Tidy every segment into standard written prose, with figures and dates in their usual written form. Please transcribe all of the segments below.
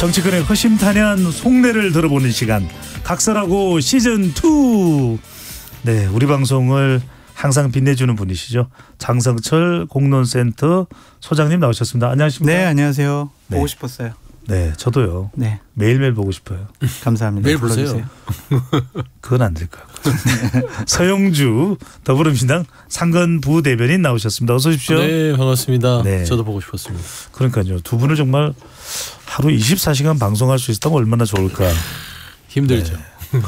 정치권의 허심탄회한 속내를 들어보는 시간 각설하고 시즌2. 네, 우리 방송을 항상 빛내주는 분이시죠. 장성철 공론센터 소장님 나오셨습니다. 안녕하십니까? 네, 안녕하세요. 네. 보고 싶었어요. 네, 저도요. 네, 매일매일 보고 싶어요. 감사합니다. 매일 보세요. 그건 안 될 것 같고. 서영주 더불어민주당 상근 부대변인 나오셨습니다. 어서 오십시오. 네, 반갑습니다. 네. 저도 보고 싶었습니다. 그러니까요. 두 분을 정말 하루 24시간 방송할 수 있다면 얼마나 좋을까. 힘들죠. 네.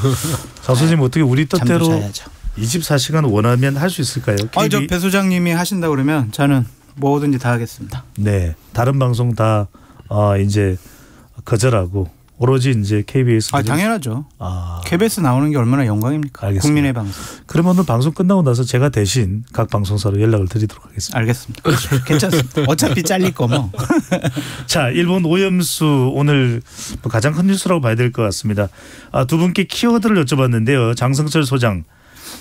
장 선생님 어떻게 우리 뜻대로 잠도 자야죠. 24시간 원하면 할 수 있을까요? 저 배 소장님이 하신다 그러면 저는 뭐든지 다 하겠습니다. 네, 다른 방송 다 이제 거절하고 오로지 이제 KBS. 당연하죠. KBS 나오는 게 얼마나 영광입니까? 알겠습니다. 국민의 방송. 그러면 오늘 방송 끝나고 나서 제가 대신 각 방송사로 연락을 드리도록 하겠습니다. 알겠습니다. 괜찮습니다. 어차피 잘릴 거 뭐. 자, 일본 오염수 오늘 가장 큰 뉴스라고 봐야 될 것 같습니다. 두 분께 키워드를 여쭤봤는데요. 장성철 소장,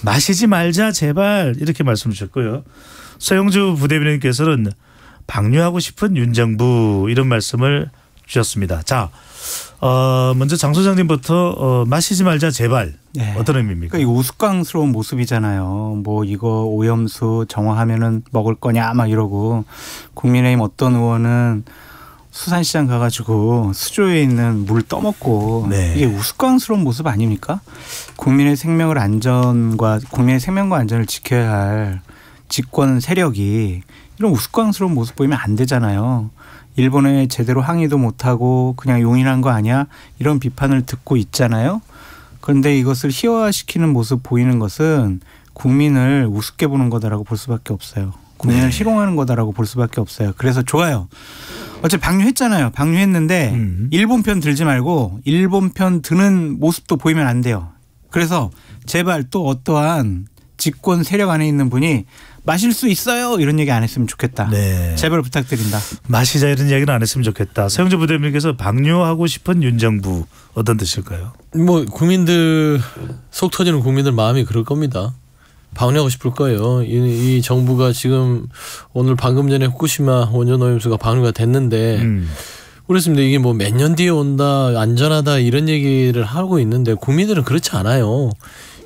마시지 말자 제발 이렇게 말씀 주셨고요. 서영주 부대변인께서는 방류하고 싶은 윤 정부 이런 말씀을 주셨습니다. 자, 먼저 장 소장님부터 마시지 말자 제발. 네. 어떤 의미입니까? 그러니까 이 우스꽝스러운 모습이잖아요. 뭐 이거 오염수 정화하면은 먹을 거냐 막 이러고, 국민의힘 어떤 의원은 수산시장 가가지고 수조에 있는 물 떠먹고. 네. 이게 우스꽝스러운 모습 아닙니까? 국민의 생명과 안전을 지켜야 할 집권 세력이 이런 우스꽝스러운 모습 보이면 안 되잖아요. 일본에 제대로 항의도 못하고 그냥 용인한 거 아니야? 이런 비판을 듣고 있잖아요. 그런데 이것을 희화화시키는 모습 보이는 것은 국민을 우습게 보는 거다라고 볼 수밖에 없어요. 국민을 희롱하는 거다라고 볼 수밖에 없어요. 그래서 좋아요. 어차피 방류했잖아요. 방류했는데 일본 편 들지 말고 일본 편 드는 모습도 보이면 안 돼요. 그래서 제발 또 어떠한 집권 세력 안에 있는 분이 마실 수 있어요 이런 얘기 안 했으면 좋겠다. 네. 제발 부탁드린다. 마시자 이런 얘기는 안 했으면 좋겠다. 서영주 부대변인께서 방류하고 싶은 윤 정부 어떤 뜻일까요? 뭐 국민들 속 터지는 국민들 마음이 그럴 겁니다. 방류하고 싶을 거예요. 이 정부가 지금 오늘 방금 전에 후쿠시마 원전 오염수가 방류가 됐는데 그렇습니다. 이게 뭐 몇 년 뒤에 온다, 안전하다 이런 얘기를 하고 있는데 국민들은 그렇지 않아요.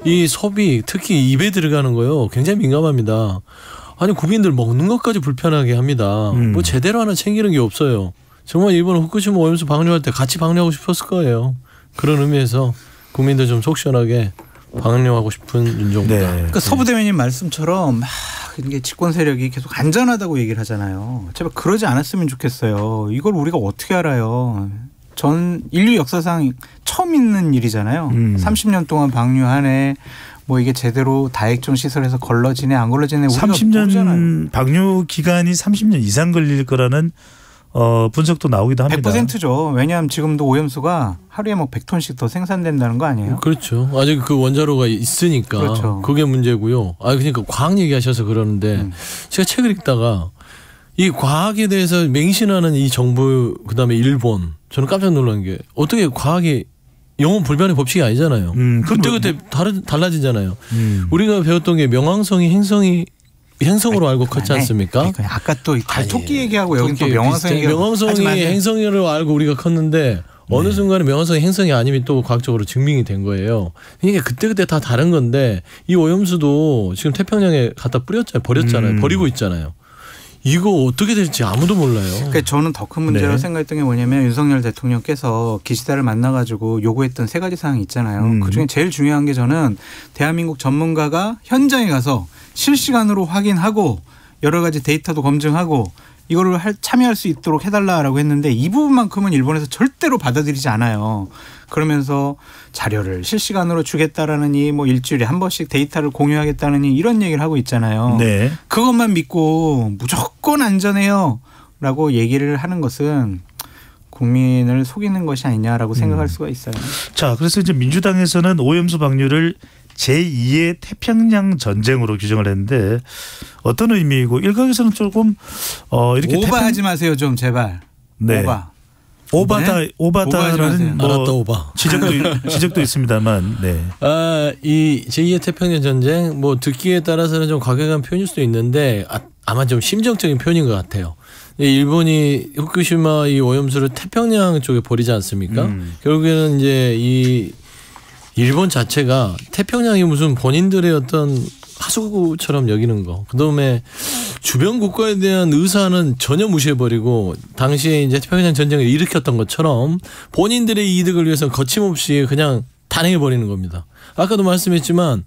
이 소비 특히 입에 들어가는 거요 굉장히 민감합니다. 아니 국민들 먹는 것까지 불편하게 합니다. 뭐 제대로 하나 챙기는 게 없어요. 정말 일본 후쿠시마 오염수 방류할 때 같이 방류하고 싶었을 거예요. 그런 의미에서 국민들 좀 속 시원하게 방류하고 싶은 윤정부다. 네. 그러니까 서부 대변인 말씀처럼 이게 집권 세력이 계속 안전하다고 얘기를 하잖아요. 제발 그러지 않았으면 좋겠어요. 이걸 우리가 어떻게 알아요? 전 인류 역사상 처음 있는 일이잖아요. 30년 동안 방류하네. 뭐 이게 제대로 다액종 시설에서 걸러지네 안 걸러지네. 우리가 30년 모르잖아요. 방류 기간이 30년 이상 걸릴 거라는 분석도 나오기도 합니다. 100%죠. 왜냐하면 지금도 오염수가 하루에 뭐 100톤씩 더 생산된다는 거 아니에요? 그렇죠. 아직 그 원자로가 있으니까 그렇죠. 그게 문제고요. 그러니까 과학 얘기하셔서 그러는데 제가 책을 읽다가 이 과학에 대해서 맹신하는 이 정부 그다음에 일본 저는 깜짝 놀란 게 어떻게 과학이 영원 불변의 법칙이 아니잖아요. 그때 달라지잖아요. 우리가 배웠던 게 명왕성이 행성으로 알고 컸지 않습니까? 아까 또 토끼 얘기하고 여기 또 명왕성 얘기. 명왕성이 행성으로 알고 우리가 컸는데 어느 순간에 명왕성이 행성이 아님이 또 과학적으로 증명이 된 거예요. 그러니까 그때 다 다른 건데 이 오염수도 지금 태평양에 갖다 버렸잖아요. 버리고 있잖아요. 이거 어떻게 될지 아무도 몰라요. 그러니까 저는 더 큰 문제라고 생각했던 게 뭐냐면 윤석열 대통령께서 기시다를 만나가지고 요구했던 3가지 사항이 있잖아요. 그중에 제일 중요한 게 저는 대한민국 전문가가 현장에 가서 실시간으로 확인하고 여러 가지 데이터도 검증하고 이거를 참여할 수 있도록 해달라라고 했는데 이 부분만큼은 일본에서 절대로 받아들이지 않아요. 그러면서 자료를 실시간으로 주겠다라느니 뭐 일주일에 한 번씩 데이터를 공유하겠다느니 이런 얘기를 하고 있잖아요. 네. 그것만 믿고 무조건 안전해요 라고 얘기를 하는 것은 국민을 속이는 것이 아니냐라고 생각할 수가 있어요. 자, 그래서 이제 민주당에서는 오염수 방류를 제2의 태평양 전쟁으로 규정을 했는데 어떤 의미이고 일각에서는 조금 이렇게 오바하지 마세요 좀 제발. 네. 오바다라는 알았다 오바 지적도 있습니다만 네. 이 제2의 태평양 전쟁 뭐 듣기에 따라서는 좀 과격한 표현일 수도 있는데 아마 좀 심정적인 표현인 것 같아요. 일본이 후쿠시마 이 오염수를 태평양 쪽에 버리지 않습니까? 결국에는 이제 이 일본 자체가 태평양이 무슨 본인들의 어떤 하수구처럼 여기는 거. 그다음에 주변 국가에 대한 의사는 전혀 무시해버리고 당시에 이제 태평양 전쟁을 일으켰던 것처럼 본인들의 이득을 위해서 거침없이 그냥 탄핵해버리는 겁니다. 아까도 말씀했지만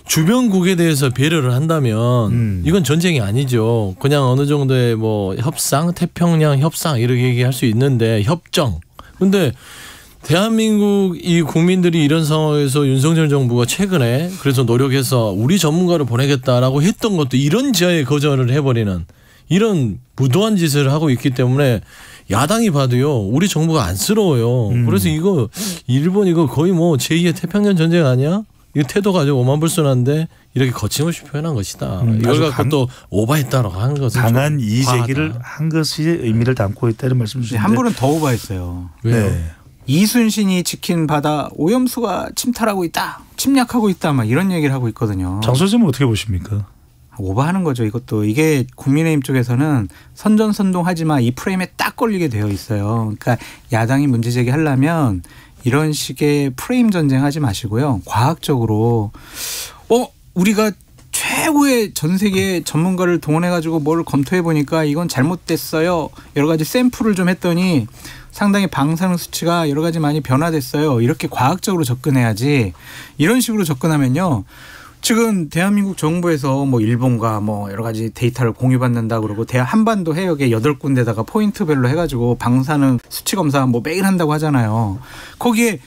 주변국에 대해서 배려를 한다면 이건 전쟁이 아니죠. 그냥 어느 정도의 뭐 협상, 태평양 협상 이렇게 얘기할 수 있는데 협정. 근데 대한민국 이 국민들이 이런 상황에서 윤석열 정부가 최근에 그래서 노력해서 우리 전문가를 보내겠다라고 했던 것도 이런 지하에 거절을 해버리는 이런 무도한 짓을 하고 있기 때문에 야당이 봐도요 우리 정부가 안쓰러워요. 그래서 이거 일본 이거 거의 뭐 제2의 태평양 전쟁 아니야? 이 태도가 아주 오만불순한데 이렇게 거침없이 표현한 것이다. 이걸 갖고 또 오바했다라고 하는 것은 강한 이의 제기를 한 것이 의미를 담고 있다는 말씀 주시는데 한 분은 더 오바했어요. 왜요? 네. 이순신이 지킨 바다 오염수가 침탈하고 있다. 침략하고 있다. 막 이런 얘기를 하고 있거든요. 장 소장님 어떻게 보십니까? 오바하는 거죠. 이것도 이게 국민의힘 쪽에서는 선전선동하지 마 이 프레임에 딱 걸리게 되어 있어요. 그러니까 야당이 문제 제기하려면 이런 식의 프레임 전쟁하지 마시고요. 과학적으로 우리가 최고의 전 세계 전문가를 동원해 가지고 뭘 검토해 보니까 이건 잘못됐어요. 여러 가지 샘플을 좀 했더니 상당히 방사능 수치가 여러 가지 많이 변화됐어요. 이렇게 과학적으로 접근해야지. 이런 식으로 접근하면요. 지금 대한민국 정부에서 뭐 일본과 뭐 여러 가지 데이터를 공유받는다 그러고 한반도 해역에 8군데다가 포인트별로 해가지고 방사능 수치 검사 뭐 매일 한다고 하잖아요. 거기에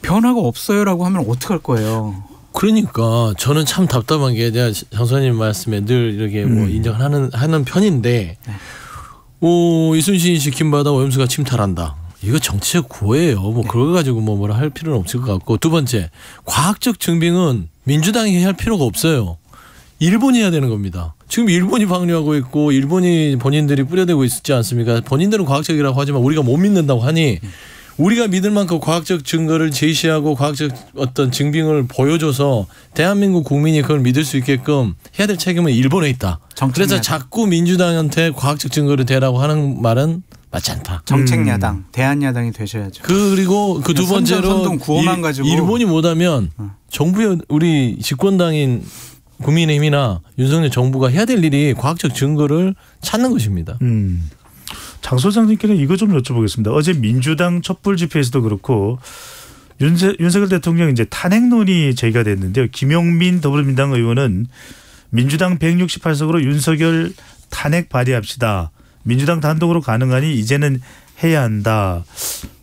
변화가 없어요라고 하면 어떡할 거예요? 그러니까 저는 참 답답한 게 제가 장소장님 말씀에 늘 이렇게 뭐 인정을 하는 편인데 이순신이 지킨 바다 오염수가 침탈한다. 이거 정치적 구호예요. 뭐 그걸 가지고 뭐라 할 필요는 없을 것 같고 두 번째 과학적 증빙은 민주당이 할 필요가 없어요. 일본이 해야 되는 겁니다. 지금 일본이 방류하고 있고 일본이 본인들이 뿌려대고 있지 않습니까? 본인들은 과학적이라고 하지만 우리가 못 믿는다고 하니 우리가 믿을 만큼 과학적 증거를 제시하고 과학적 어떤 증빙을 보여줘서 대한민국 국민이 그걸 믿을 수 있게끔 해야 될 책임은 일본에 있다. 그래서 자꾸 민주당한테 과학적 증거를 대라고 하는 말은 맞지 않다. 정책야당, 대한야당이 되셔야죠. 그리고 그 두 번째로 구호만 가지고 일본이 못하면 정부의 우리 집권당인 국민의힘이나 윤석열 정부가 해야 될 일이 과학적 증거를 찾는 것입니다. 장 소장님께는 이거 좀 여쭤보겠습니다. 어제 민주당 촛불 집회에서도 그렇고 윤석열 대통령 이제 탄핵론이 제기가 됐는데요. 김용민 더불어민주당 의원은 민주당 168석으로 윤석열 탄핵 발의합시다. 민주당 단독으로 가능하니 이제는 해야 한다.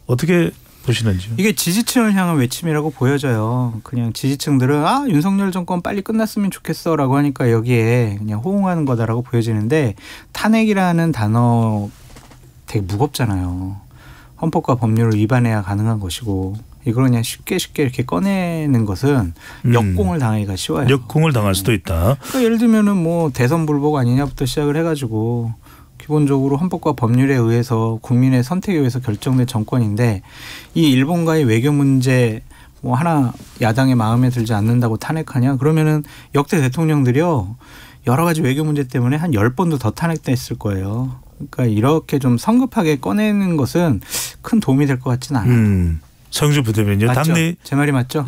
어떻게 보시는지요? 이게 지지층을 향한 외침이라고 보여져요. 그냥 지지층들은 윤석열 정권 빨리 끝났으면 좋겠어라고 하니까 여기에 그냥 호응하는 거다라고 보여지는데 탄핵이라는 단어 되게 무겁잖아요. 헌법과 법률을 위반해야 가능한 것이고 이걸 그냥 쉽게 이렇게 꺼내는 것은 역공을 당하기가 쉬워요. 역공을 당할 수도 있다. 그러니까 예를 들면은 뭐 대선 불복 아니냐부터 시작을 해가지고 기본적으로 헌법과 법률에 의해서 국민의 선택에 의해서 결정된 정권인데 이 일본과의 외교 문제 뭐 하나 야당의 마음에 들지 않는다고 탄핵하냐? 그러면은 역대 대통령들이요 여러 가지 외교 문제 때문에 한 10번도 더 탄핵됐을 거예요. 그러니까 이렇게 좀 성급하게 꺼내는 것은 큰 도움이 될 것 같지는 않아요. 성주 부대면요. 맞죠? 제 말이 맞죠?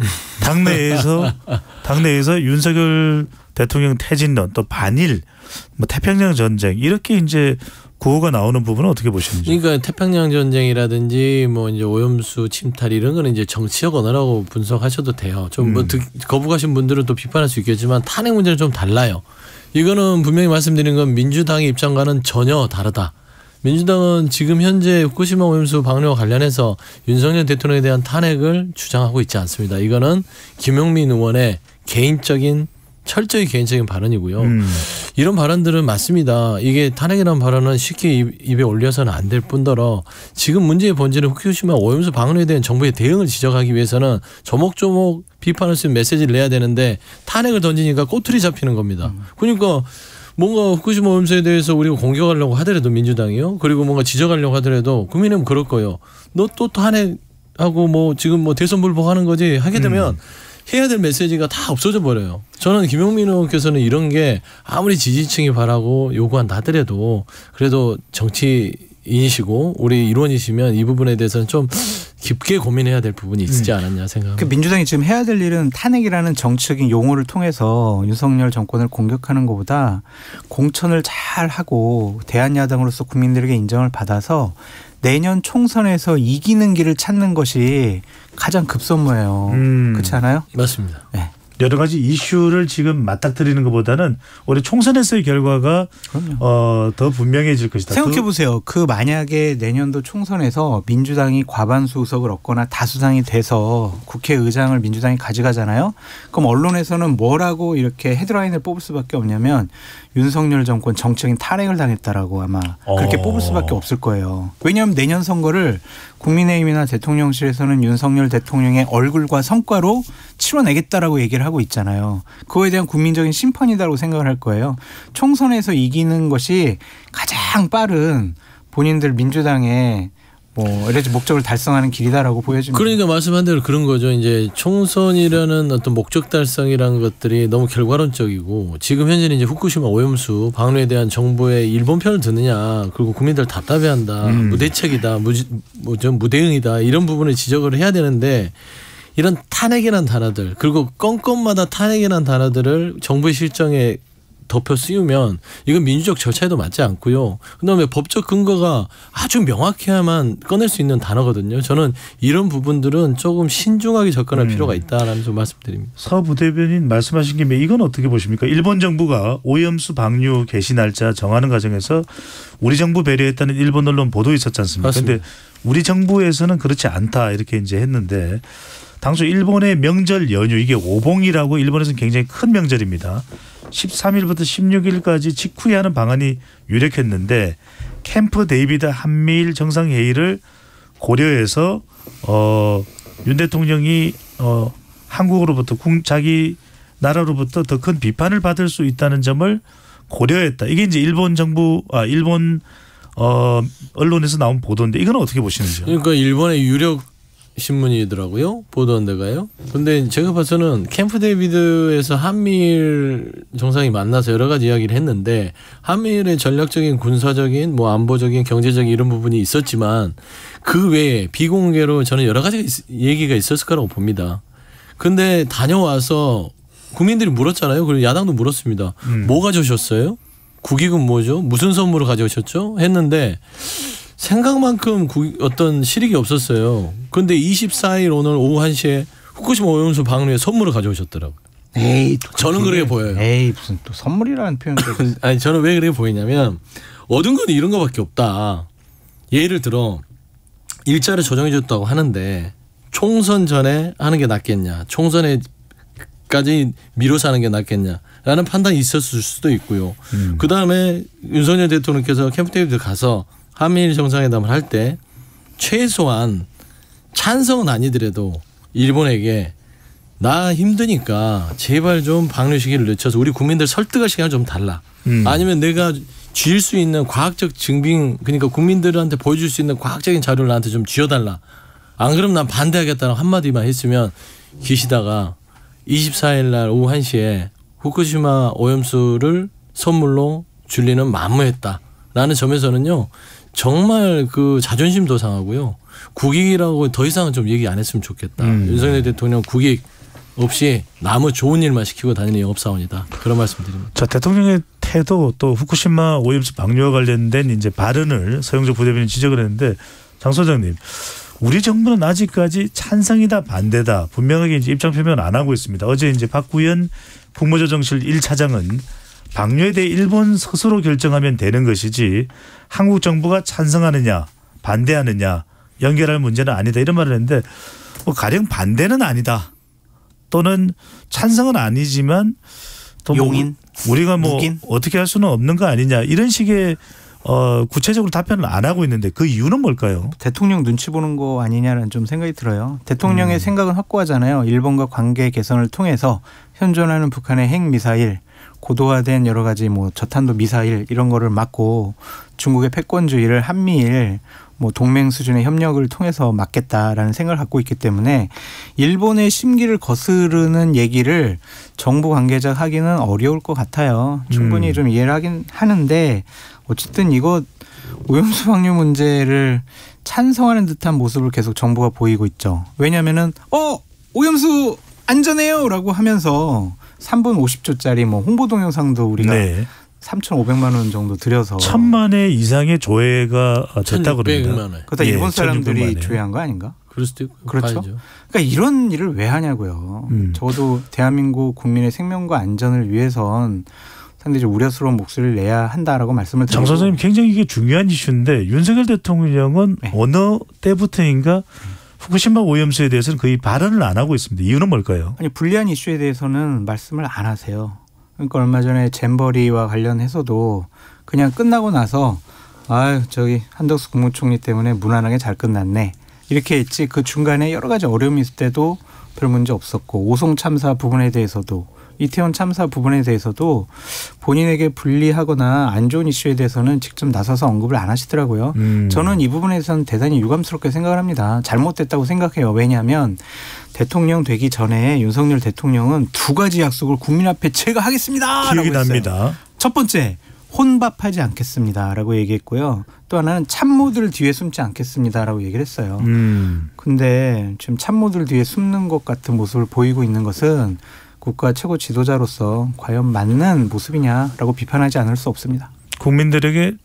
당내에서 윤석열 대통령 퇴진론 또 반일 뭐 태평양 전쟁 이렇게 이제 구호가 나오는 부분은 어떻게 보시는지. 그러니까 태평양 전쟁이라든지 뭐 이제 오염수 침탈 이런 거는 이제 정치적 언어라고 분석하셔도 돼요. 좀 뭐 거부가신 분들은 또 비판할 수 있겠지만 탄핵 문제는 좀 달라요. 이거는 분명히 말씀드린 건 민주당의 입장과는 전혀 다르다. 민주당은 지금 현재 후쿠시마 오염수 방류와 관련해서 윤석열 대통령에 대한 탄핵을 주장하고 있지 않습니다. 이거는 김용민 의원의 개인적인 철저히 개인적인 발언이고요. 이런 발언들은 맞습니다. 이게 탄핵이라는 발언은 쉽게 입에 올려서는 안 될 뿐더러 지금 문제의 본질은 후쿠시마 오염수 방류에 대한 정부의 대응을 지적하기 위해서는 조목조목 비판할 수 있는 메시지를 내야 되는데 탄핵을 던지니까 꼬투리 잡히는 겁니다. 그러니까 뭔가 후쿠시마 오염수에 대해서 우리가 공격하려고 하더라도 민주당이요. 그리고 뭔가 지적하려고 하더라도 국민의힘은 그럴 거예요. 너 또 탄핵하고 뭐 지금 뭐 대선 불복하는 거지 하게 되면 해야 될 메시지가 다 없어져 버려요. 저는 김용민 의원께서는 이런 게 아무리 지지층이 바라고 요구한다 하더라도 그래도 정치인이시고 우리 일원이시면 이 부분에 대해서는 좀 깊게 고민해야 될 부분이 있지 않았냐 생각합니다. 그 민주당이 지금 해야 될 일은 탄핵이라는 정치적인 용어를 통해서 윤석열 정권을 공격하는 것보다 공천을 잘 하고 대한야당으로서 국민들에게 인정을 받아서 내년 총선에서 이기는 길을 찾는 것이 가장 급선무예요. 그렇지 않아요? 맞습니다. 네. 여러 가지 이슈를 지금 맞닥뜨리는 것보다는 올해 총선에서의 결과가 더 분명해질 것이다. 생각해 보세요. 그 만약에 내년도 총선에서 민주당이 과반수 의석을 얻거나 다수당이 돼서 국회의장을 민주당이 가져가잖아요. 그럼 언론에서는 뭐라고 이렇게 헤드라인을 뽑을 수밖에 없냐면 윤석열 정권 정책인 탄핵을 당했다라고 아마 그렇게 뽑을 수밖에 없을 거예요. 왜냐하면 내년 선거를 국민의힘이나 대통령실에서는 윤석열 대통령의 얼굴과 성과로 치러내겠다라고 얘기를 하고 있잖아요. 그거에 대한 국민적인 심판이라고 생각을 할 거예요. 총선에서 이기는 것이 가장 빠른 본인들 민주당의 이래서 목적을 달성하는 길이다라고 보여집니다. 그러니까 말씀한 대로 그런 거죠. 이제 총선이라는 어떤 목적 달성이라는 것들이 너무 결과론적이고 지금 현재는 이제 후쿠시마 오염수 방류에 대한 정부의 일본 편을 드느냐 그리고 국민들 답답해한다 무대책이다 무대응이다 이런 부분을 지적을 해야 되는데 이런 탄핵이라는 단어들 그리고 건건마다 탄핵이라는 단어들을 정부의 실정에 덮여 씌우면 이건 민주적 절차에도 맞지 않고요. 그다음에 법적 근거가 아주 명확해야만 꺼낼 수 있는 단어거든요. 저는 이런 부분들은 조금 신중하게 접근할 필요가 있다라는 좀 말씀드립니다. 서 부대변인 말씀하신 김에 이건 어떻게 보십니까? 일본 정부가 오염수 방류 개시 날짜 정하는 과정에서 우리 정부 배려했다는 일본 언론 보도 있었지 않습니까? 그런데 우리 정부에서는 그렇지 않다 이렇게 이제 했는데 당초 일본의 명절 연휴 이게 오봉이라고 일본에서는 굉장히 큰 명절입니다. 13일부터 16일까지 직후에 하는 방안이 유력했는데 캠프 데이비드 한미일 정상회의를 고려해서 윤 대통령이 한국으로부터 자기 나라로부터 더 큰 비판을 받을 수 있다는 점을 고려했다. 이게 이제 일본 언론에서 나온 보도인데 이건 어떻게 보시는지요? 그러니까 일본의 유력 신문이더라고요. 보도한 데가요. 근데 제가 봐서는 캠프 데이비드에서 한미일 정상이 만나서 여러 가지 이야기를 했는데 한미일의 전략적인 군사적인 안보적인 경제적인 이런 부분이 있었지만 그 외에 비공개로 저는 여러 가지 얘기가 있었을 거라고 봅니다. 근데 다녀와서 국민들이 물었잖아요. 그리고 야당도 물었습니다. 뭐 가져오셨어요? 국익은 뭐죠? 무슨 선물을 가져오셨죠? 했는데 생각만큼 어떤 실익이 없었어요. 그런데 24일 오늘 오후 1시에 후쿠시마 오염수 방류에 선물을 가져오셨더라고요. 에이, 저는 그렇게 보여요. 에이, 무슨 또 선물이라는 표현도. 아니 저는 왜 그렇게 보이냐면 얻은 건 이런 거밖에 없다. 예를 들어 일자를 조정해 줬다고 하는데 총선 전에 하는 게 낫겠냐. 총선에까지 미뤄서 하는 게 낫겠냐라는 판단이 있었을 수도 있고요. 그다음에 윤석열 대통령께서 캠프 데이비드 가서 한미일 정상회담을 할 때 최소한 찬성은 아니더라도 일본에게 나 힘드니까 제발 좀 방류 시기를 늦춰서 우리 국민들 설득할 시간을 좀 달라. 아니면 내가 쥘 수 있는 과학적 증빙 그러니까 국민들한테 보여줄 수 있는 과학적인 자료를 나한테 좀 쥐어달라. 안 그러면 난 반대하겠다는 한마디만 했으면 기시다가 24일 날 오후 1시에 후쿠시마 오염수를 선물로 줄리는 만무했다라는 점에서는요. 정말 그 자존심도 상하고요. 국익이라고 더 이상은 좀 얘기 안 했으면 좋겠다. 윤석열 대통령 국익 없이 남의 좋은 일만 시키고 다니는 영업사원이다. 그런 말씀드립니다. 자, 대통령의 태도 또 후쿠시마 오염수 방류와 관련된 이제 발언을 서영조 부대변인 지적을 했는데 장 소장님, 우리 정부는 아직까지 찬성이다 반대다 분명하게 이제 입장 표명을 안 하고 있습니다. 어제 이제 박구현 국무조정실 1차장은 방류에 대해 일본 스스로 결정하면 되는 것이지 한국 정부가 찬성하느냐 반대하느냐 연결할 문제는 아니다 이런 말을 했는데 가령 반대는 아니다 또는 찬성은 아니지만 또 용인 우리가 묵인? 어떻게 할 수는 없는 거 아니냐 이런 식의 구체적으로 답변을 안 하고 있는데 그 이유는 뭘까요? 대통령 눈치 보는 거 아니냐는 좀 생각이 들어요. 대통령의 생각은 확고하잖아요. 일본과 관계 개선을 통해서 현존하는 북한의 핵미사일 고도화된 여러 가지 뭐 저탄도 미사일 이런 거를 막고 중국의 패권주의를 한미일 뭐 동맹 수준의 협력을 통해서 막겠다라는 생각을 갖고 있기 때문에 일본의 심기를 거스르는 얘기를 정부 관계자가 하기는 어려울 것 같아요. 충분히 좀 이해를 하긴 하는데 어쨌든 이거 오염수 방류 문제를 찬성하는 듯한 모습을 계속 정부가 보이고 있죠. 왜냐하면은 오염수 안전해요라고 하면서 3분 50초짜리 뭐 홍보 동영상도 우리가 네. 3,500만 원 정도 들여서 1,000만 회 이상의 조회가 됐다고 그럽니다. 그러다 일본 사람들이 1,600만 회. 조회한 거 아닌가? 그럴 수도 있고. 그렇죠. 봐야죠. 그러니까 이런 일을 왜 하냐고요. 적어도 대한민국 국민의 생명과 안전을 위해선 상당히 좀 우려스러운 목소리를 내야 한다라고 말씀을 드리고. 장 선생님 굉장히 이게 중요한 이슈인데 윤석열 대통령은 네. 어느 때부터인가 후쿠시마 오염수에 대해서는 거의 발언을 안 하고 있습니다. 이유는 뭘까요? 아니 불리한 이슈에 대해서는 말씀을 안 하세요. 그러니까 얼마 전에 잼버리와 관련해서도 그냥 끝나고 나서 저기 한덕수 국무총리 때문에 무난하게 잘 끝났네. 이렇게 했지 그 중간에 여러 가지 어려움이 있을 때도 별 문제 없었고 오송 참사 부분에 대해서도 이태원 참사 부분에 대해서도 본인에게 불리하거나 안 좋은 이슈에 대해서는 직접 나서서 언급을 안 하시더라고요. 저는 이 부분에 대해서는 대단히 유감스럽게 생각을 합니다. 잘못됐다고 생각해요. 왜냐하면 대통령 되기 전에 윤석열 대통령은 2가지 약속을 국민 앞에 제가 하겠습니다. 기억이 납니다. 첫 번째 혼밥하지 않겠습니다라고 얘기했고요. 또 하나는 참모들 뒤에 숨지 않겠습니다라고 얘기를 했어요. 근데 지금 참모들 뒤에 숨는 것 같은 모습을 보이고 있는 것은 국가 최고 지도자로서 과연 맞는 모습이냐라고 비판하지 않을 수 없습니다. 국민들에게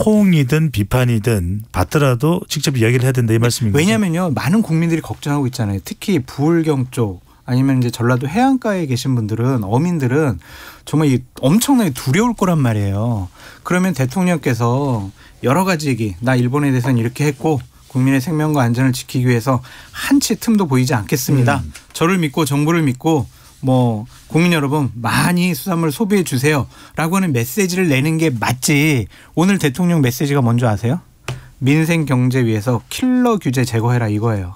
호응이든 비판이든 받더라도 직접 이야기를 해야 된다 이 말씀인가요? 왜냐하면요. 많은 국민들이 걱정하고 있잖아요. 특히 부울경 쪽 아니면 이제 전라도 해안가에 계신 분들은 어민들은 정말 엄청나게 두려울 거란 말이에요. 그러면 대통령께서 여러 가지 얘기 나 일본에 대해서는 이렇게 했고 국민의 생명과 안전을 지키기 위해서 한치 틈도 보이지 않겠습니다. 저를 믿고 정부를 믿고 뭐 국민 여러분 많이 수산물 소비해 주세요라고 하는 메시지를 내는 게 맞지. 오늘 대통령 메시지가 뭔지 아세요? 민생 경제 위해서 킬러 규제 제거해라 이거예요.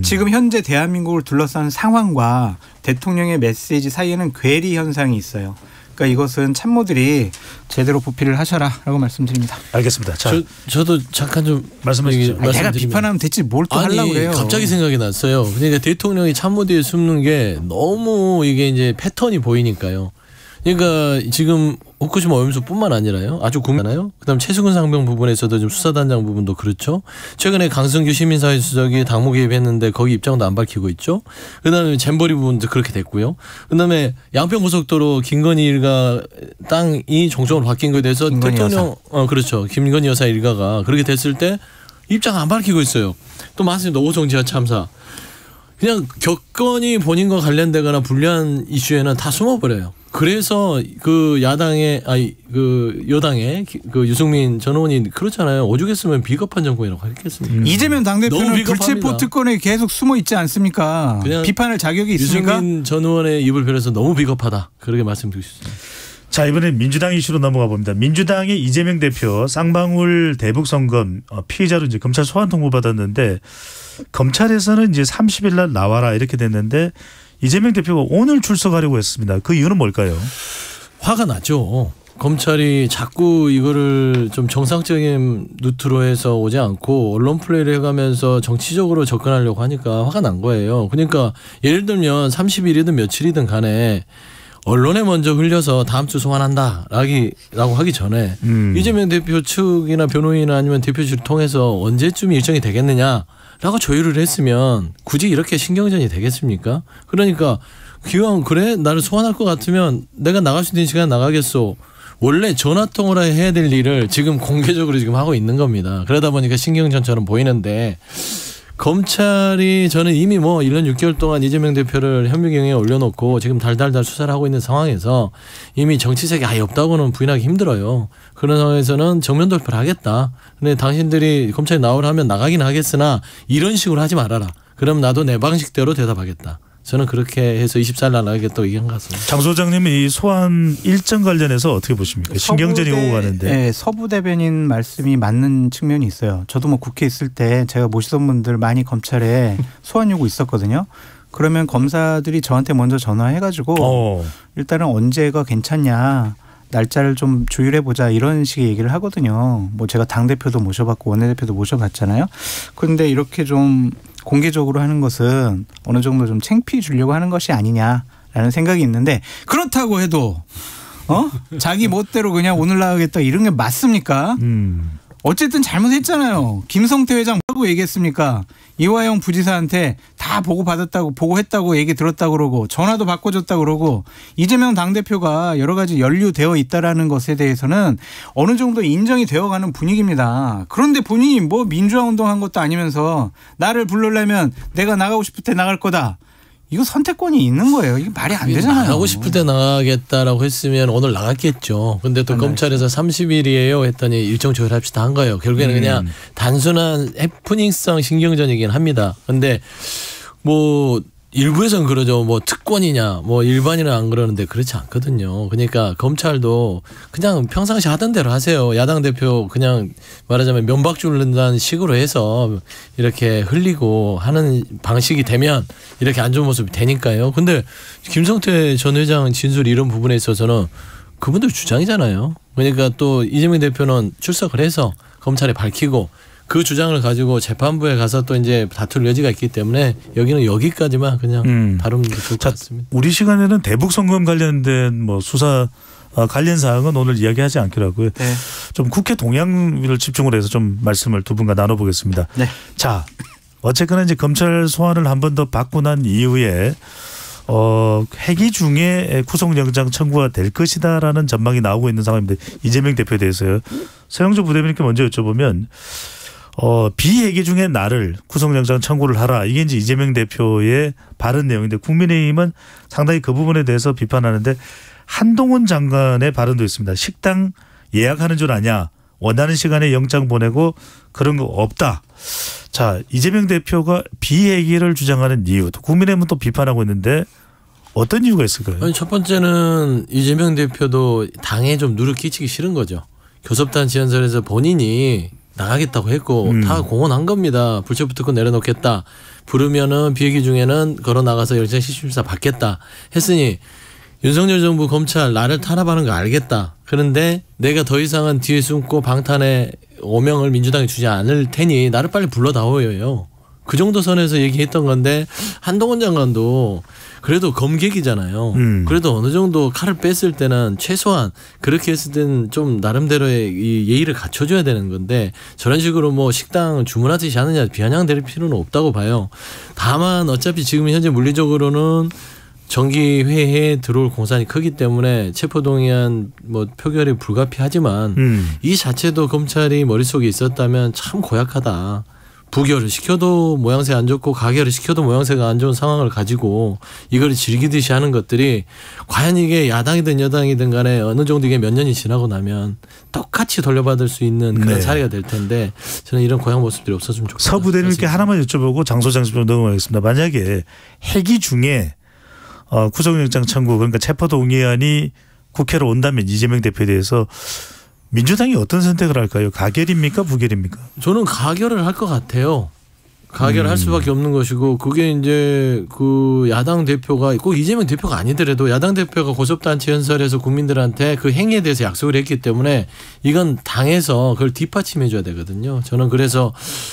지금 현재 대한민국을 둘러싼 상황과 대통령의 메시지 사이에는 괴리 현상이 있어요. 그러니까 이것은 참모들이 제대로 보필을 하셔라라고 말씀드립니다. 알겠습니다. 자, 저도 잠깐 좀 말씀하시죠. 내가 비판하면 됐지 뭘 또 하려고 그래요. 갑자기 생각이 났어요. 그러니까 대통령이 참모 뒤에 숨는 게 너무 이게 이제 패턴이 보이니까요. 그러니까 지금 후쿠시마 오염수뿐만 아니라요. 아주 궁금하나요? 그다음 최수근 상병 부분에서도 좀 수사단장 부분도 그렇죠. 최근에 강승규 시민사회 수석이 당무 개입했는데 거기 입장도 안 밝히고 있죠. 그다음에 잼버리 부분도 그렇게 됐고요. 그다음에 양평고속도로 김건희 일가 땅이 종종으로 바뀐 거에 대해서 대통령 그렇죠. 김건희 여사 일가가 그렇게 됐을 때 입장 안 밝히고 있어요. 또 맞습니다. 오송 지하 참사. 그냥 격건이 본인과 관련되거나 불리한 이슈에는 다 숨어버려요. 그래서 그 야당의 그 여당의 그 유승민 전 의원이 그렇잖아요. 오죽했으면 비겁한 정권이라고 했겠습니까? 이재명 당대표는 불체포 특권에 계속 숨어 있지 않습니까? 비판할 자격이 있습니까? 유승민 전 의원의 입을 빌어서 너무 비겁하다. 그렇게 말씀드리고 싶습니다. 자, 이번엔 민주당 이슈로 넘어가 봅니다. 민주당의 이재명 대표 쌍방울 대북 선거 피의자로 이제 검찰 소환 통보 받았는데 검찰에서는 이제 30일 날 나와라 이렇게 됐는데 이재명 대표가 오늘 출석하려고 했습니다. 그 이유는 뭘까요? 화가 나죠. 검찰이 자꾸 이거를 좀 정상적인 루트로 해서 오지 않고 언론 플레이를 해가면서 정치적으로 접근하려고 하니까 화가 난 거예요. 그러니까 예를 들면 30일이든 며칠이든 간에 언론에 먼저 흘려서 다음 주 소환한다라고 하기 전에 이재명 대표 측이나 변호인이나 아니면 대표실을 통해서 언제쯤 일정이 되겠느냐라고 조율을 했으면 굳이 이렇게 신경전이 되겠습니까? 그러니까 기왕 그래 나를 소환할 것 같으면 내가 나갈 수 있는 시간에 나가겠소. 원래 전화통화를 해야 될 일을 지금 공개적으로 지금 하고 있는 겁니다. 그러다 보니까 신경전처럼 보이는데 검찰이 저는 이미 뭐 1년 6개월 동안 이재명 대표를 혐의경에 올려놓고 지금 달달달 수사를 하고 있는 상황에서 이미 정치색이 아예 없다고는 부인하기 힘들어요. 그런 상황에서는 정면 돌파를 하겠다. 근데 당신들이 검찰이 나오라 하면 나가긴 하겠으나 이런 식으로 하지 말아라. 그럼 나도 내 방식대로 대답하겠다. 저는 그렇게 해서 24일 날 나가겠다고 얘기한 것 같습니다. 장 소장님은 이 소환 일정 관련해서 어떻게 보십니까? 신경전이 오고 가는데. 네, 서부 대변인 말씀이 맞는 측면이 있어요. 저도 뭐 국회에 있을 때 제가 모시던 분들 많이 검찰에 소환 요구 있었거든요. 그러면 검사들이 저한테 먼저 전화해가지고 일단은 언제가 괜찮냐. 날짜를 좀 조율해보자 이런 식의 얘기를 하거든요. 뭐 제가 당대표도 모셔봤고 원내대표도 모셔봤잖아요. 그런데 이렇게 좀 공개적으로 하는 것은 어느 정도 좀 창피해 주려고 하는 것이 아니냐라는 생각이 있는데 그렇다고 해도 자기 멋대로 그냥 오늘 나가겠다 이런 게 맞습니까? 어쨌든 잘못했잖아요. 김성태 회장 뭐라고 얘기했습니까? 이화영 부지사한테 다 보고했다고 얘기 들었다고 그러고 전화도 바꿔줬다고 그러고 이재명 당대표가 여러 가지 연루되어 있다라는 것에 대해서는 어느 정도 인정이 되어가는 분위기입니다. 그런데 본인이 뭐 민주화 운동한 것도 아니면서 나를 부르려면 내가 나가고 싶을 때 나갈 거다. 이거 선택권이 있는 거예요. 이게 말이 안 되잖아요. 나가고 싶을 때 나가겠다라고 했으면 오늘 나갔겠죠. 근데 또 검찰에서 30일이에요 했더니 일정 조율합시다 한 거예요. 결국에는 그냥 단순한 해프닝성 신경전이긴 합니다. 근데 뭐 일부에서는 그러죠. 뭐 특권이냐 뭐 일반인은 안 그러는데 그렇지 않거든요. 그러니까 검찰도 그냥 평상시 하던 대로 하세요. 야당 대표 그냥 말하자면 면박줄 는다는 식으로 해서 이렇게 흘리고 하는 방식이 되면 이렇게 안 좋은 모습이 되니까요. 근데 김성태 전 회장 진술 이런 부분에 있어서는 그분들 주장이잖아요. 그러니까 또 이재명 대표는 출석을 해서 검찰에 밝히고 그 주장을 가지고 재판부에 가서 또 이제 다툴 여지가 있기 때문에 여기는 여기까지만 그냥 다루면 좋을 것 같습니다. 우리 시간에는 대북 송금 관련된 뭐 수사 관련 사항은 오늘 이야기하지 않기로 하고요. 네. 좀 국회 동향을 집중을 해서 좀 말씀을 두 분과 나눠보겠습니다. 네. 자, 어쨌거나 이제 검찰 소환을 한 번 더 받고 난 이후에 회기 중에 구속영장 청구가 될 것이다라는 전망이 나오고 있는 상황인데 이재명 대표에 대해서요. 서영조 부대변인께 먼저 여쭤보면 비회기 중에 나를 구속영장 청구를 하라. 이게 이제 이재명 대표의 발언 내용인데 국민의힘은 상당히 그 부분에 대해서 비판하는데 한동훈 장관의 발언도 있습니다. 식당 예약하는 줄 아냐. 원하는 시간에 영장 보내고 그런 거 없다. 자, 이재명 대표가 비회기를 주장하는 이유. 또 국민의힘은 또 비판하고 있는데 어떤 이유가 있을까요? 아니, 첫 번째는 이재명 대표도 당에 좀 누를 끼치기 싫은 거죠. 교섭단 지원설에서 본인이 나가겠다고 했고 다 공언한 겁니다. 불체포특권 내려놓겠다. 부르면은 비회기 중에는 걸어 나가서 영장 실질심사 받겠다 했으니 윤석열 정부 검찰 나를 탄압하는 거 알겠다. 그런데 내가 더 이상은 뒤에 숨고 방탄의 오명을 민주당이 주지 않을 테니 나를 빨리 불러다오요. 그 정도 선에서 얘기했던 건데 한동훈 장관도 그래도 검객이잖아요. 그래도 어느 정도 칼을 뺐을 때는 최소한 그렇게 했을 때는 좀 나름대로의 이 예의를 갖춰줘야 되는 건데 저런 식으로 뭐 식당 주문하듯이 하느냐 비아냥될 필요는 없다고 봐요. 다만 어차피 지금 현재 물리적으로는 정기회의에 들어올 공산이 크기 때문에 체포동의안 뭐 표결이 불가피하지만 이 자체도 검찰이 머릿속에 있었다면 참 고약하다. 부결을 시켜도 모양새 안 좋고 가결을 시켜도 모양새가 안 좋은 상황을 가지고 이걸 즐기듯이 하는 것들이 과연 이게 야당이든 여당이든 간에 어느 정도 이게 몇 년이 지나고 나면 똑같이 돌려받을 수 있는 그런 사례가 될 텐데 저는 이런 고양 모습들이 없어지면 좋겠다. 서 부대님께 하나만 여쭤보고 장 소장 좀 넘어가겠습니다. 만약에 회기 중에 구속영장 청구 그러니까 체포동의안이 국회로 온다면 이재명 대표에 대해서 민주당이 어떤 선택을 할까요? 가결입니까? 부결입니까? 저는 가결을 할 것 같아요. 가결을 할 수밖에 없는 것이고 그게 이제 그 야당 대표가 꼭 이재명 대표가 아니더라도 야당 대표가 고sob단체 연설에서 국민들한테 그 행위에 대해서 약속을 했기 때문에 이건 당에서 그걸 뒷받침해 줘야 되거든요. 저는 그래서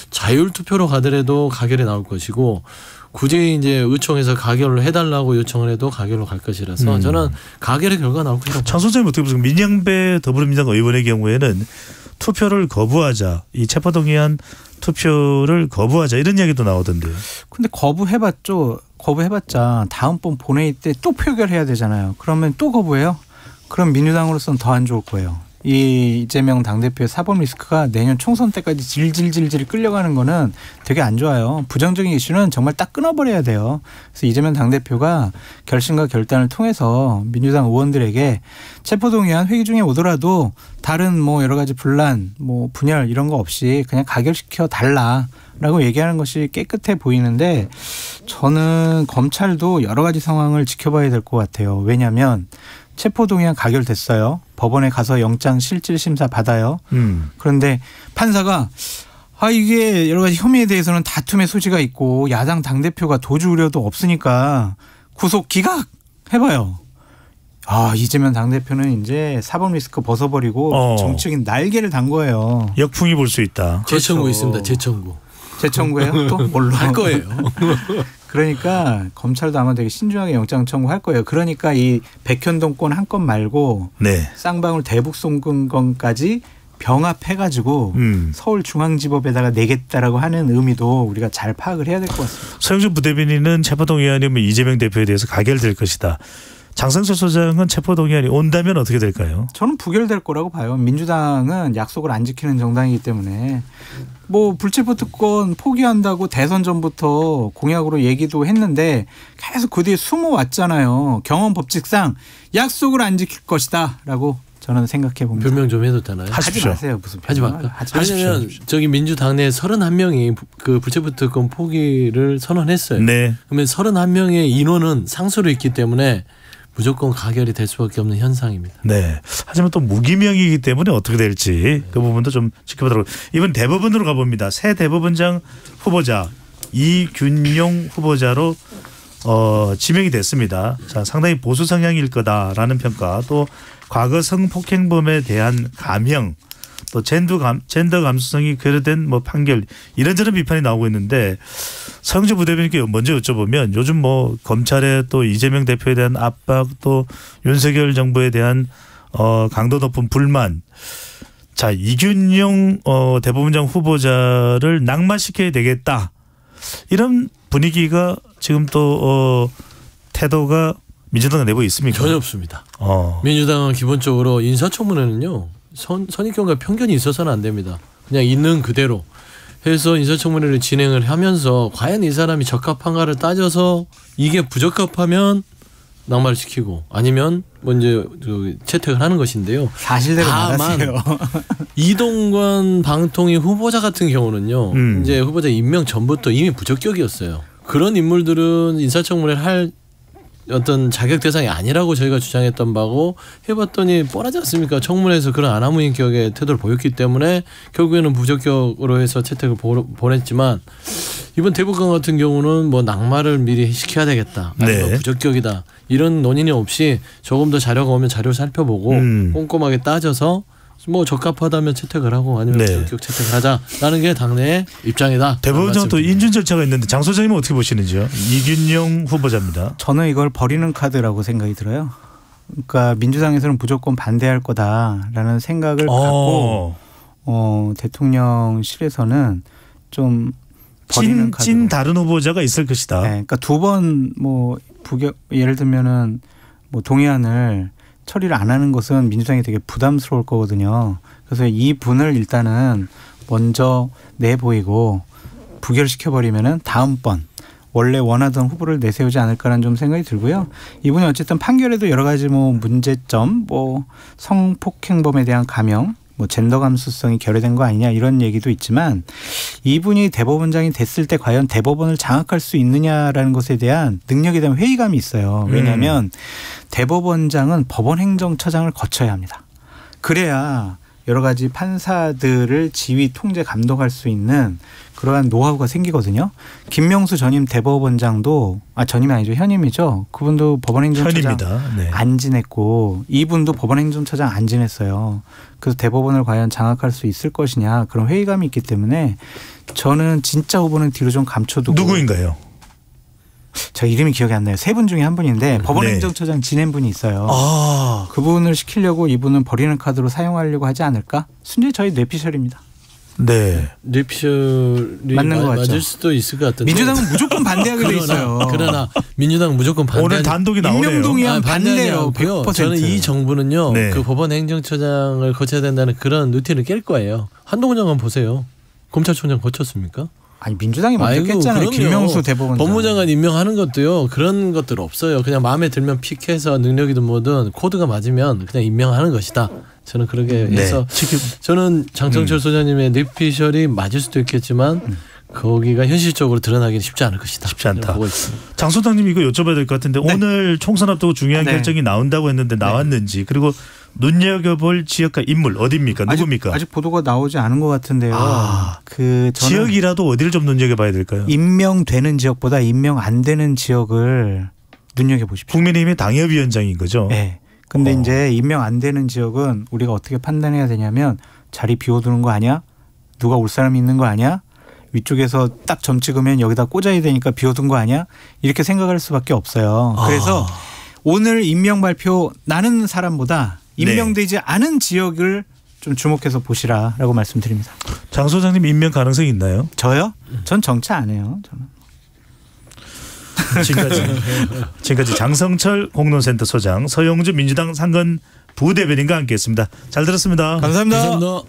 자율투표로 가더라도 가결이 나올 것이고 굳이 이제 의총에서 가결을 해달라고 요청을 해도 가결로 갈 것이라서 저는 가결의 결과가 나올 것이라고. 장 소장님 어떻게 보세요? 민영배 더불어민주당 의원의 경우에는 투표를 거부하자. 이 체포동의안 투표를 거부하자 이런 이야기도 나오던데요. 근데 거부해봤죠. 거부해봤자 다음번 본회의 때 또 표결해야 되잖아요. 그러면 또 거부해요? 그럼 민주당으로서는 더 안 좋을 거예요. 이 이재명 당대표의 사법 리스크가 내년 총선 때까지 질질질질 끌려가는 거는 되게 안 좋아요. 부정적인 이슈는 정말 딱 끊어버려야 돼요. 그래서 이재명 당대표가 결심과 결단을 통해서 민주당 의원들에게 체포동의안 회기 중에 오더라도 다른 뭐 여러 가지 분란, 뭐 분열 이런 거 없이 그냥 가결시켜 달라라고 얘기하는 것이 깨끗해 보이는데 저는 검찰도 여러 가지 상황을 지켜봐야 될 것 같아요. 왜냐하면 체포동의안 가결됐어요. 법원에 가서 영장 실질심사 받아요. 그런데 판사가 이게 여러 가지 혐의에 대해서는 다툼의 소지가 있고 야당 당대표가 도주 우려도 없으니까 구속 기각 해봐요. 이재명 당대표는 이제 사법 리스크 벗어버리고 정치적인 날개를 단 거예요. 역풍이 불 수 있다. 재청구 있습니다. 재청구예요? 또 뭘로 할 거예요. 그러니까 검찰도 아마 되게 신중하게 영장 청구할 거예요. 그러니까 이 백현동권 한 건 말고 쌍방울 대북송금건까지 병합해가지고 서울중앙지법에다가 내겠다라고 하는 의미도 우리가 잘 파악을 해야 될 것 같습니다. 서영준 부대변인은 체포동의안이면 이재명 대표에 대해서 가결될 것이다. 장성철 소장은 체포동의안이 온다면 어떻게 될까요? 저는 부결될 거라고 봐요. 민주당은 약속을 안 지키는 정당이기 때문에 뭐 불체포 특권 포기한다고 대선 전부터 공약으로 얘기도 했는데 계속 그 뒤에 숨어왔잖아요. 경험 법칙상 약속을 안 지킬 것이다 라고 저는 생각해 봅니다. 변명 좀 해도 되나요? 하지 마세요. 무슨 하지 말까? 왜냐하면 저기 민주당 내 31명이 그 불체포 특권 포기를 선언했어요. 네. 그러면 31명의 인원은 상수로 있기 때문에 무조건 가결이 될 수밖에 없는 현상입니다. 네. 하지만 또 무기명이기 때문에 어떻게 될지 그 부분도 좀 지켜보도록. 이번 대법원으로 가봅니다. 새 대법원장 후보자 이균용 후보자로 지명이 됐습니다. 자, 상당히 보수 성향일 거다라는 평가, 또 과거 성폭행범에 대한 감형, 또 젠더 감수성이 괴로된 뭐 판결, 이런저런 비판이 나오고 있는데 서영준 부대변인께 먼저 여쭤보면 요즘 뭐 검찰의 또 이재명 대표에 대한 압박, 또 윤석열 정부에 대한 강도 높은 불만, 자 이균용 대법원장 후보자를 낙마시켜야 되겠다, 이런 분위기가 지금 또 태도가 민주당 내부에 있습니까? 전혀 없습니다. 민주당은 기본적으로 인사청문회는요, 선입견과 편견이 있어서는 안 됩니다. 그냥 있는 그대로 해서 인사청문회를 진행을 하면서 과연 이 사람이 적합한가를 따져서 이게 부적합하면 낙마를 시키고 아니면 먼저 채택을 하는 것인데요. 사실대로 말하세요. 이동관 방통위 후보자 같은 경우는요, 이제 후보자 임명 전부터 이미 부적격이었어요. 그런 인물들은 인사청문회를 할 어떤 자격 대상이 아니라고 저희가 주장했던 바고, 해봤더니 뻔하지 않습니까? 청문회에서 그런 아나무인격의 태도를 보였기 때문에 결국에는 부적격으로 해서 채택을 보냈지만, 이번 대법관 같은 경우는 뭐 낙마를 미리 시켜야 되겠다, 아니면 부적격이다, 이런 논의는 없이 조금 더 자료가 오면 자료를 살펴보고 꼼꼼하게 따져서 뭐 적합하다면 채택을 하고 아니면 부적격 채택을 하자라는 게 당내의 입장이다. 대법원장 또 인준 절차가 있는데 장 소장님은 어떻게 보시는지요? 이균용 후보자입니다. 저는 이걸 버리는 카드라고 생각이 들어요. 그러니까 민주당에서는 무조건 반대할 거다라는 생각을 갖고 대통령실에서는 좀 버리는 카드. 찐 다른 후보자가 있을 것이다. 네, 그러니까 두 번 뭐 예를 들면은 뭐 동의안을 처리를 안 하는 것은 민주당이 되게 부담스러울 거거든요. 그래서 이 분을 일단은 먼저 내보이고 부결시켜버리면은 다음번 원래 원하던 후보를 내세우지 않을까라는 좀 생각이 들고요. 이분이 어쨌든 판결에도 여러 가지 뭐 문제점, 뭐 성폭행범에 대한 감형, 뭐 젠더 감수성이 결여된 거 아니냐 이런 얘기도 있지만, 이분이 대법원장이 됐을 때 과연 대법원을 장악할 수 있느냐라는 것에 대한 능력에 대한 회의감이 있어요. 왜냐하면 대법원장은 법원행정처장을 거쳐야 합니다. 그래야 여러 가지 판사들을 지휘, 통제, 감독할 수 있는 그러한 노하우가 생기거든요. 김명수 전임 대법원장도 전임이 아니죠, 현임이죠. 그분도 법원행정처장 안 지냈고 이분도 법원행정처장 안 지냈어요. 그래서 대법원을 과연 장악할 수 있을 것이냐, 그런 회의감이 있기 때문에 저는 진짜 후보는 뒤로 좀 감춰두고. 누구인가요? 저 이름이 기억이 안 나요. 세 분 중에 한 분인데 법원행정처장 지낸 분이 있어요. 그분을 시키려고 이분은 버리는 카드로 사용하려고 하지 않을까? 순전히 저희 뇌피셜입니다. 네. 뇌피셜이 맞는 거 같죠? 맞을 수도 있을 것 같은데. 민주당은 무조건 반대하게 돼 있어요. 그러나 민주당은 무조건 반대. 오늘 단독이 나오네요. 임명동의안 반대예요. 100%. 저는 이 정부는요, 그 법원행정처장을 거쳐야 된다는 그런 루틴을 깰 거예요. 한동훈 장관 보세요. 검찰총장 거쳤습니까? 아니 민주당이 먼저 깼잖아요. 김명수 대법원장. 법무장관 임명하는 것도요, 그런 것들 없어요. 그냥 마음에 들면 픽해서 능력이든 뭐든 코드가 맞으면 그냥 임명하는 것이다. 저는 그렇게 해서 저는 장성철 소장님의 뇌피셜이 맞을 수도 있겠지만 거기가 현실적으로 드러나기는 쉽지 않을 것이다. 쉽지 않다. 장 소장님 이거 여쭤봐야 될 것 같은데 오늘 총선 앞두고 중요한 결정이 나온다고 했는데 나왔는지, 그리고 눈여겨볼 지역과 인물 어디입니까? 누굽니까? 아직 보도가 나오지 않은 것 같은데요. 저는 지역이라도 어디를 좀 눈여겨봐야 될까요? 임명되는 지역보다 임명 안 되는 지역을 눈여겨보십시오. 국민의힘의 당협위원장인 거죠? 네. 근데 이제 임명 안 되는 지역은 우리가 어떻게 판단해야 되냐면 자리 비워두는 거 아니야? 누가 올 사람이 있는 거 아니야? 위쪽에서 딱 점 찍으면 여기다 꽂아야 되니까 비워둔 거 아니야? 이렇게 생각할 수밖에 없어요. 그래서 오늘 임명 발표 나는 사람보다 임명되지 않은 지역을 좀 주목해서 보시라라고 말씀드립니다. 장 소장님 임명 가능성이 있나요? 저요? 전 정치 안 해요. 저는. 지금까지 장성철 공론센터 소장, 서영주 민주당 상근 부대변인과 함께했습니다. 잘 들었습니다. 감사합니다. 감사합니다.